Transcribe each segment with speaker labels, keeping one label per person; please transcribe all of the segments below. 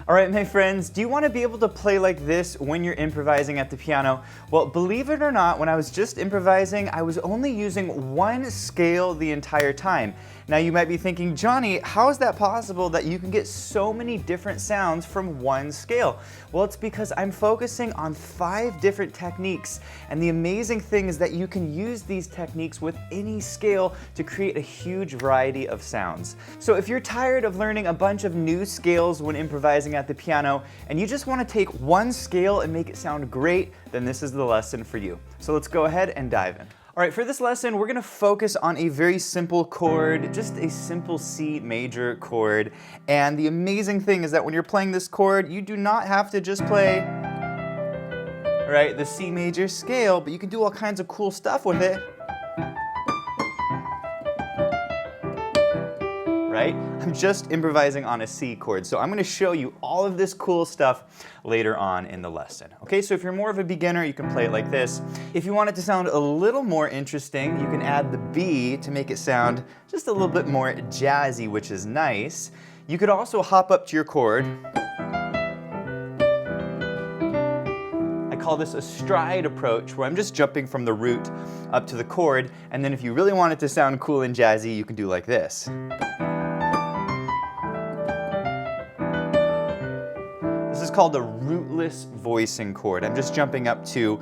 Speaker 1: All right, my friends, do you want to be able to play like this when you're improvising at the piano? Well, believe it or not, when I was just improvising, I was only using one scale the entire time. Now you might be thinking, Johnny, how is that possible that you can get so many different sounds from one scale? Well, it's because I'm focusing on 5 different techniques. And the amazing thing is that you can use these techniques with any scale to create a huge variety of sounds. So if you're tired of learning a bunch of new scales when improvising at the piano, and you just want to take one scale and make it sound great, then this is the lesson for you. So let's go ahead and dive in. All right, for this lesson, we're gonna focus on a very simple chord, just a simple C major chord. And the amazing thing is that when you're playing this chord, you do not have to just play, right, the C major scale, but you can do all kinds of cool stuff with it. Right? I'm just improvising on a C chord, so I'm going to show you all of this cool stuff later on in the lesson. Okay, so if you're more of a beginner, you can play it like this. If you want it to sound a little more interesting, you can add the B to make it sound just a little bit more jazzy, which is nice. You could also hop up to your chord. I call this a stride approach, where I'm just jumping from the root up to the chord, and then if you really want it to sound cool and jazzy, you can do like this. This is called the rootless voicing chord. I'm just jumping up to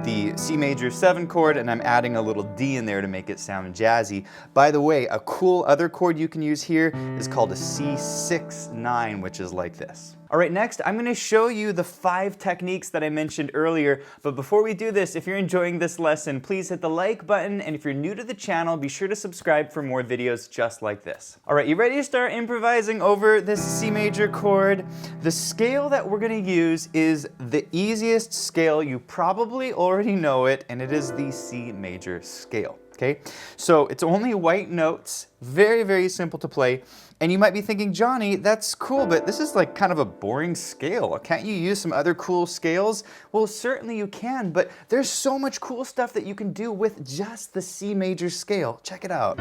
Speaker 1: the C major 7 chord and I'm adding a little D in there to make it sound jazzy. By the way, a cool other chord you can use here is called a C6-9, which is like this. All right, next I'm going to show you the 5 techniques that I mentioned earlier. But before we do this, if you're enjoying this lesson, please hit the like button. And if you're new to the channel, be sure to subscribe for more videos just like this. All right, you ready to start improvising over this C major chord? The scale that we're going to use is the easiest scale. You probably already know it, and it is the C major scale. Okay, so it's only white notes, very, very simple to play. And you might be thinking, Johnny, that's cool, but this is like kind of a boring scale. Can't you use some other cool scales? Well, certainly you can, but there's so much cool stuff that you can do with just the C major scale. Check it out.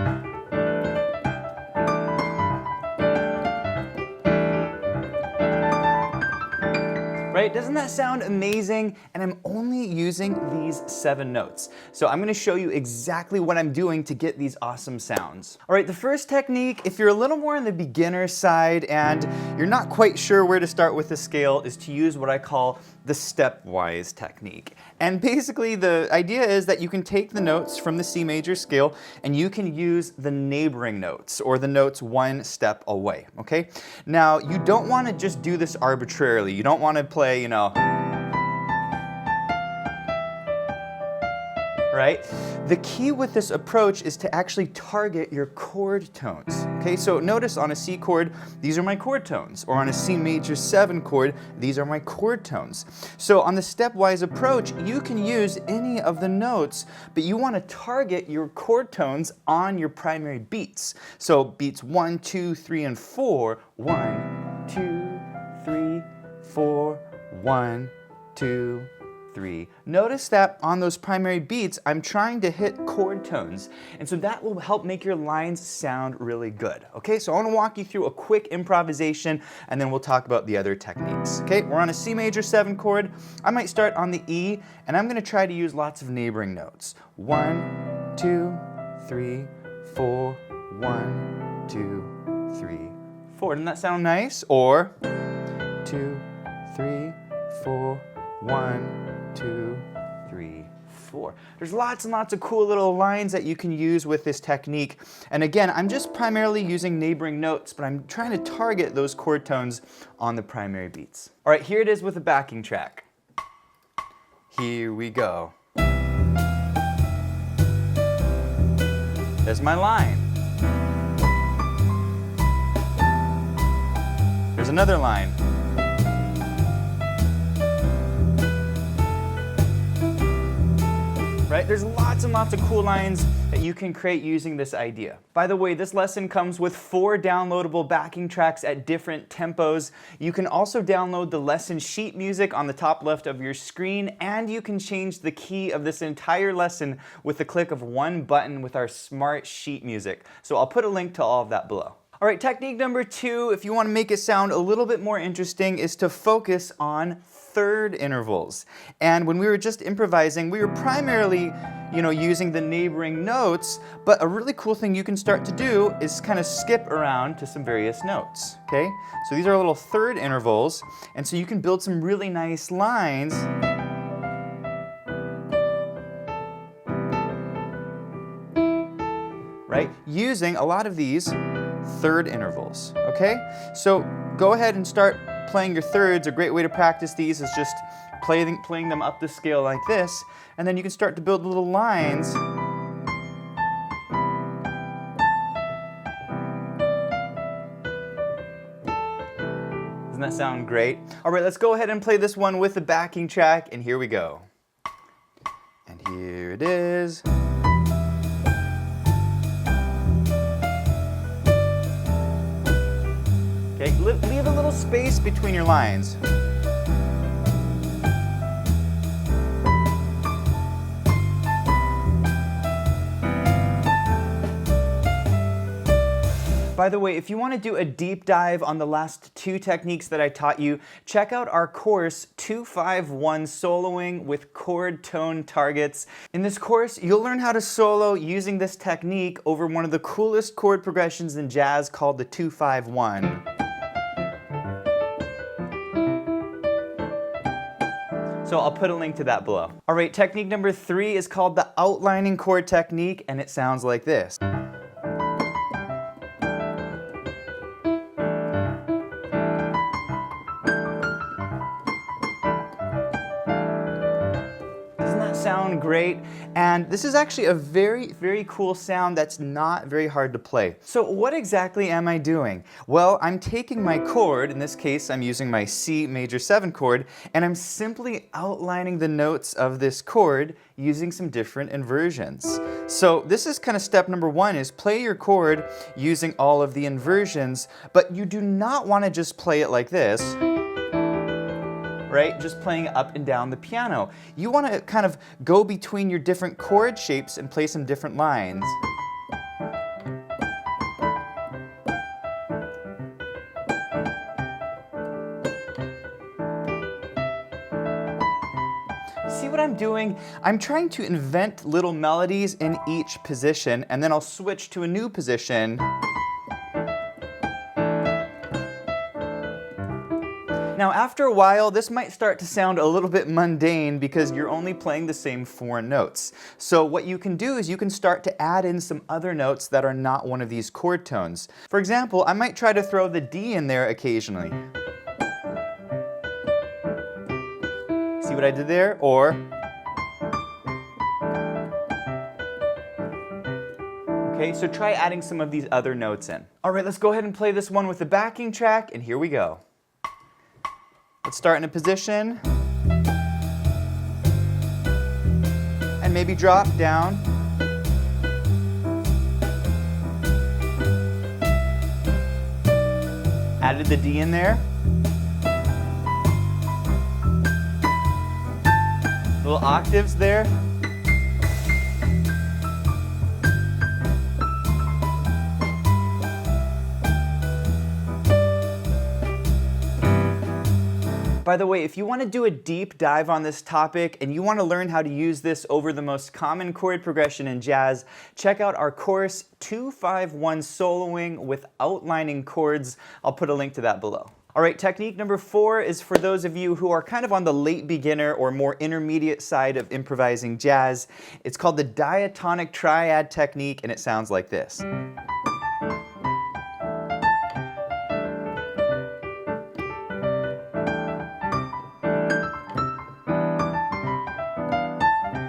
Speaker 1: Right? Doesn't that sound amazing? And I'm only using these 7 notes. So I'm going to show you exactly what I'm doing to get these awesome sounds. All right, the first technique, if you're a little more on the beginner side and you're not quite sure where to start with the scale, is to use what I call the stepwise technique. And basically the idea is that you can take the notes from the C major scale and you can use the neighboring notes or the notes one step away, okay? Now, you don't want to just do this arbitrarily. You don't want to play, you know, right? The key with this approach is to actually target your chord tones. Okay, so notice on a C chord, these are my chord tones, or on a C major 7 chord, these are my chord tones. So on the stepwise approach, you can use any of the notes, but you want to target your chord tones on your primary beats. So beats 1, 2, 3, and 4. 1, 2, 3, 4, 1, 2, 3. Notice that on those primary beats, I'm trying to hit chord tones. And so that will help make your lines sound really good. Okay, so I want to walk you through a quick improvisation and then we'll talk about the other techniques. Okay, we're on a C major 7 chord. I might start on the E and I'm going to try to use lots of neighboring notes. 1, 2, 3, 4, 1, 2, 3, 4. Doesn't that sound nice? Or 2, 3, 4, 1, 2, 3, 4. There's lots and lots of cool little lines that you can use with this technique. And again, I'm just primarily using neighboring notes, but I'm trying to target those chord tones on the primary beats. All right, here it is with a backing track. Here we go. There's my line. There's another line. Right? There's lots and lots of cool lines that you can create using this idea. By the way, this lesson comes with 4 downloadable backing tracks at different tempos. You can also download the lesson sheet music on the top left of your screen, and you can change the key of this entire lesson with the click of one button with our smart sheet music. So I'll put a link to all of that below. All right, technique number 2, if you want to make it sound a little bit more interesting, is to focus on third intervals. And when we were just improvising, we were primarily, using the neighboring notes, but a really cool thing you can start to do is kind of skip around to some various notes, okay? So these are little third intervals, and so you can build some really nice lines. Right? Using a lot of these third intervals, okay? So go ahead and start playing your thirds. A great way to practice these is just playing them up the scale like this, and then you can start to build little lines. Doesn't that sound great? All right, let's go ahead and play this one with the backing track, and here we go. And here it is. Okay, leave a little space between your lines. By the way, if you want to do a deep dive on the last 2 techniques that I taught you, check out our course 251 Soloing with Chord Tone Targets. In this course, you'll learn how to solo using this technique over one of the coolest chord progressions in jazz called the 251. So I'll put a link to that below. All right, technique number 3 is called the outlining chord technique, and it sounds like this. Sound great, and this is actually a very, very cool sound that's not very hard to play. So what exactly am I doing? Well, I'm taking my chord, in this case I'm using my C major 7 chord, and I'm simply outlining the notes of this chord using some different inversions. So this is kind of step number 1, is play your chord using all of the inversions, but you do not want to just play it like this. Right? Just playing up and down the piano. You want to kind of go between your different chord shapes and play some different lines. See what I'm doing? I'm trying to invent little melodies in each position, and then I'll switch to a new position. Now, after a while, this might start to sound a little bit mundane because you're only playing the same 4 notes. So what you can do is you can start to add in some other notes that are not one of these chord tones. For example, I might try to throw the D in there occasionally. See what I did there? Or okay, so try adding some of these other notes in. All right, let's go ahead and play this one with the backing track, and here we go. Let's start in a position, and maybe drop down. Added the D in there. Little octaves there. By the way, if you want to do a deep dive on this topic and you want to learn how to use this over the most common chord progression in jazz, check out our course 251 Soloing with Outlining Chords. I'll put a link to that below. All right, technique number 4 is for those of you who are kind of on the late beginner or more intermediate side of improvising jazz. It's called the Diatonic Triad technique, and it sounds like this.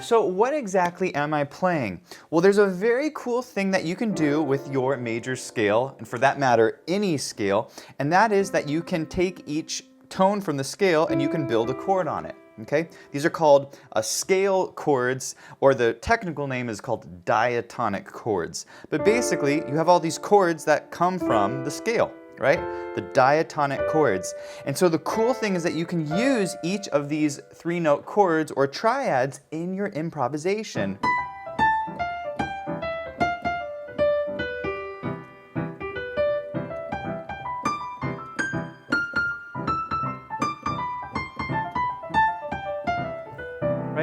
Speaker 1: So what exactly am I playing? Well, there's a very cool thing that you can do with your major scale, and for that matter, any scale, and that is that you can take each tone from the scale and you can build a chord on it. Okay? These are called scale chords, or the technical name is called diatonic chords. But basically, you have all these chords that come from the scale, right? The diatonic chords. And so the cool thing is that you can use each of these 3-note chords or triads in your improvisation.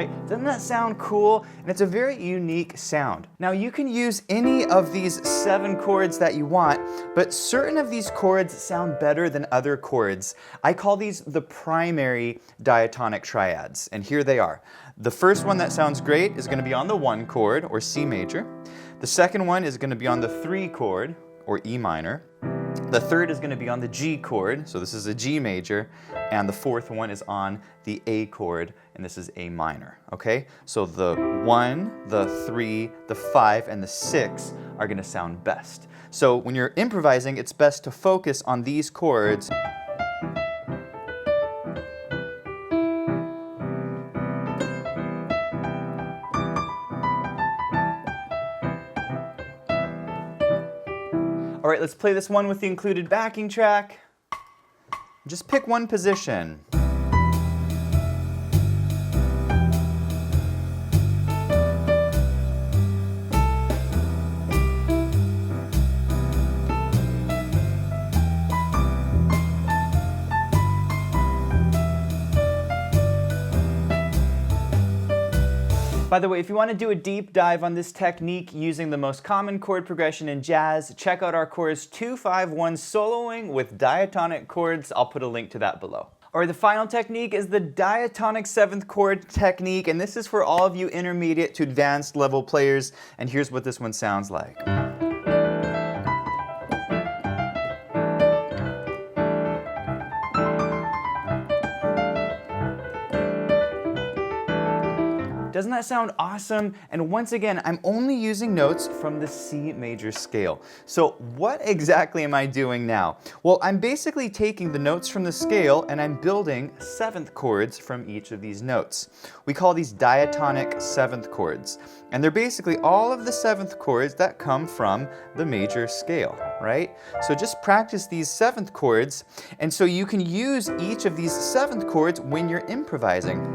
Speaker 1: right? Doesn't that sound cool? And it's a very unique sound. Now you can use any of these 7 chords that you want, but certain of these chords sound better than other chords. I call these the primary diatonic triads, and here they are. The first one that sounds great is going to be on the 1 chord, or C major. The second one is going to be on the 3 chord, or E minor. The third is going to be on the G chord, so this is a G major, and the fourth one is on the A chord, and this is A minor, okay? So the 1, the 3, the 5, and the 6 are going to sound best. So when you're improvising, it's best to focus on these chords. All right, let's play this one with the included backing track. Just pick one position. By the way, if you want to do a deep dive on this technique using the most common chord progression in jazz, check out our course 251 Soloing with Diatonic Chords. I'll put a link to that below. All right, the final technique is the diatonic 7th chord technique, and this is for all of you intermediate to advanced level players, and here's what this one sounds like. Doesn't that sound awesome? And once again, I'm only using notes from the C major scale. So what exactly am I doing now? Well, I'm basically taking the notes from the scale and I'm building 7th chords from each of these notes. We call these diatonic 7th chords. And they're basically all of the 7th chords that come from the major scale, right? So just practice these 7th chords, and so you can use each of these 7th chords when you're improvising.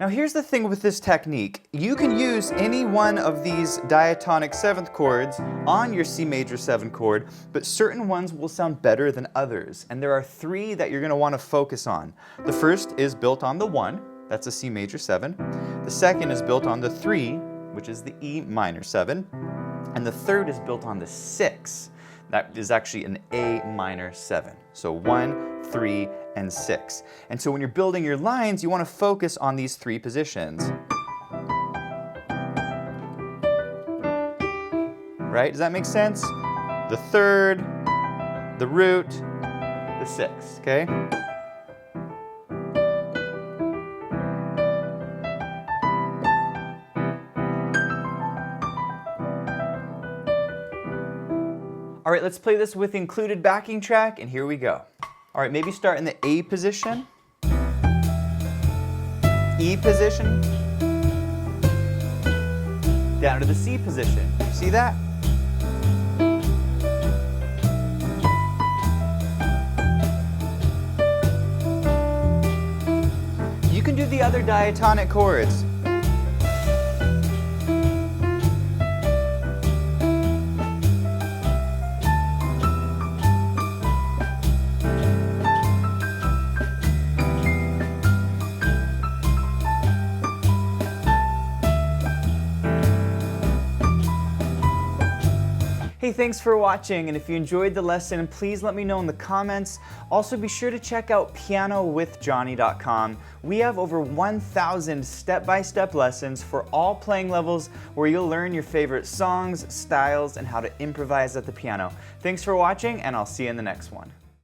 Speaker 1: Now here's the thing with this technique. You can use any one of these diatonic 7th chords on your C major 7 chord, but certain ones will sound better than others. And there are 3 that you're going to want to focus on. The first is built on the 1, that's a C major 7. The second is built on the 3, which is the E minor 7. And the third is built on the 6. That is actually an A minor 7. So 1, 3, and 6. And so when you're building your lines, you want to focus on these 3 positions. Right? Does that make sense? The 3rd, the root, the 6th, okay? All right, let's play this with included backing track, and here we go. All right, maybe start in the A position, E position, down to the C position. See that? You can do the other diatonic chords. Hey, thanks for watching, and if you enjoyed the lesson, please let me know in the comments. Also, be sure to check out pianowithjonny.com. We have over 1,000 step-by-step lessons for all playing levels where you'll learn your favorite songs, styles, and how to improvise at the piano. Thanks for watching, and I'll see you in the next one.